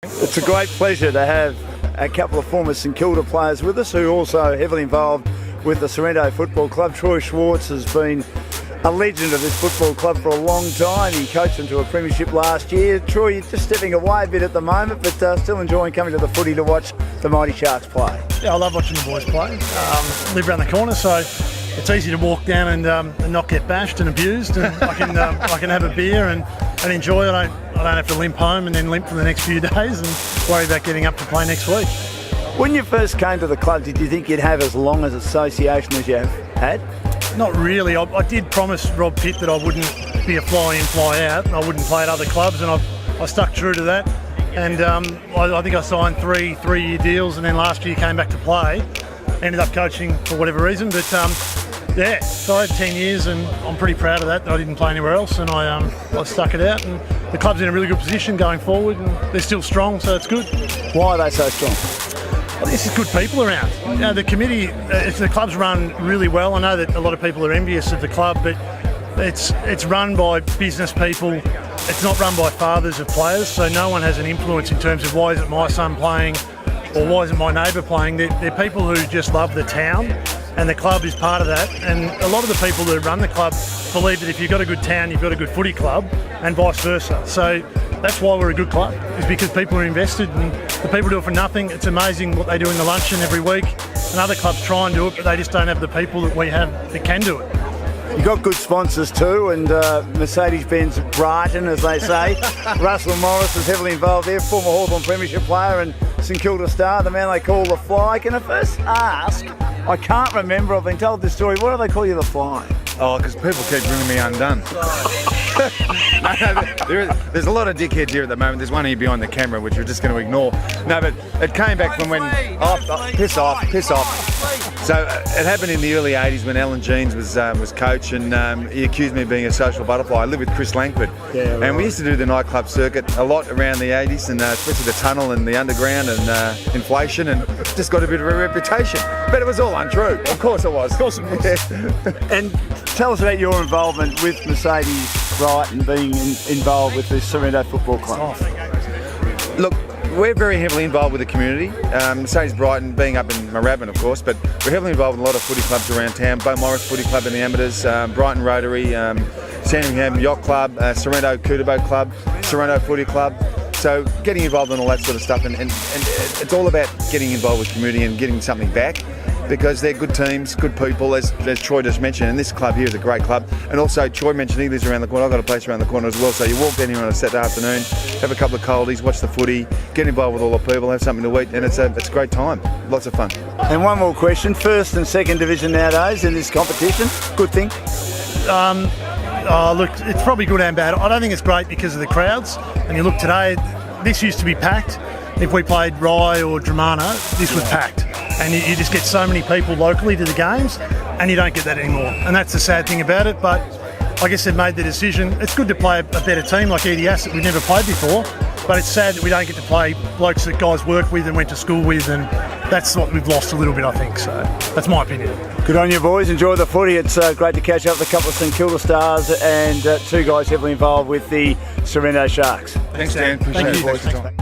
It's a great pleasure to have a couple of former St Kilda players with us who are also heavily involved with the Sorrento Football Club. Troy Schwarze has been a legend of this football club for a long time. He coached them to a premiership last year. Troy, you're just stepping away a bit at the moment, but still enjoying coming to the footy to watch the mighty Sharks play. Yeah, I love watching the boys play. Live around the corner, so it's easy to walk down and not get bashed and abused, and I can have a beer and enjoy it. I don't have to limp home and then limp for the next few days and worry about getting up to play next week. When you first came to the club, did you think you'd have as long as association as you have had? Not really. I did promise Rob Pitt that I wouldn't be a fly-in, fly-out, and I wouldn't play at other clubs, and I stuck true to that. And I think I signed three-year deals, and then last year came back to play. Ended up coaching for whatever reason, but yeah, so I had 10 years, and I'm pretty proud of that I didn't play anywhere else, and I stuck it out. And the club's in a really good position going forward, and they're still strong, so it's good. Why are they so strong? I think it's good people around. You know, the committee, the club's run really well. I know that a lot of people are envious of the club, but it's run by business people. It's not run by fathers of players, so no one has an influence in terms of why isn't my son playing or why isn't my neighbour playing. They're people who just love the town, and the club is part of that. And a lot of the people that run the club believe that if you've got a good town, you've got a good footy club, and vice versa. So that's why we're a good club, is because people are invested, and the people do it for nothing. It's amazing what they do in the luncheon every week, and other clubs try and do it, but they just don't have the people that we have that can do it. You've got good sponsors too, and Mercedes-Benz Brighton, as they say. Russell Morris is heavily involved there, former Hawthorn Premiership player and St Kilda star, the man they call the Fly. Can I first ask, I can't remember, I've been told this story, why do they call you the Fly? Oh, because people keep bringing me undone. There's a lot of dickheads here at the moment. There's one here behind the camera, which we're just going to ignore. No, but it came back from when... Oh, piss off. So it happened in the early 80s when Alan Jeans was coach, and he accused me of being a social butterfly. I lived with Chris Langford, and we used to do the nightclub circuit a lot around the 80s, and especially the tunnel and the underground and inflation, and just got a bit of a reputation. But it was all untrue. Of course it was. Of course it was. And tell us about your involvement with Mercedes Brighton, being involved with the Sorrento Football Club. Look, we're very heavily involved with the community. Mercedes Brighton being up in Moorabbin, of course, but we're heavily involved in a lot of footy clubs around town. Bo Morris Footy Club in the amateurs, Brighton Rotary, Sandringham Yacht Club, Sorrento Kutubo Club, Sorrento Footy Club. So getting involved in all that sort of stuff, and it's all about getting involved with community and getting something back, because they're good teams, good people, as Troy just mentioned, and this club here is a great club. And also, Troy mentioned he lives around the corner. I've got a place around the corner as well, so you walk down here on a Saturday afternoon, have a couple of coldies, watch the footy, get involved with all the people, have something to eat, and it's a great time. Lots of fun. And one more question, first and second division nowadays in this competition, good thing? Look, it's probably good and bad. I don't think it's great because of the crowds. And you look today, this used to be packed. If we played Rye or Dramana, this was packed. And you just get so many people locally to the games, and you don't get that anymore. And that's the sad thing about it, but I guess they've made the decision. It's good to play a better team like EDS that we've never played before, but it's sad that we don't get to play blokes that guys work with and went to school with, and that's what we've lost a little bit, I think. So that's my opinion. Good on you, boys. Enjoy the footy. It's great to catch up with a couple of St Kilda stars and two guys heavily involved with the Sorrento Sharks. Thanks, Dan. Appreciate it, boys.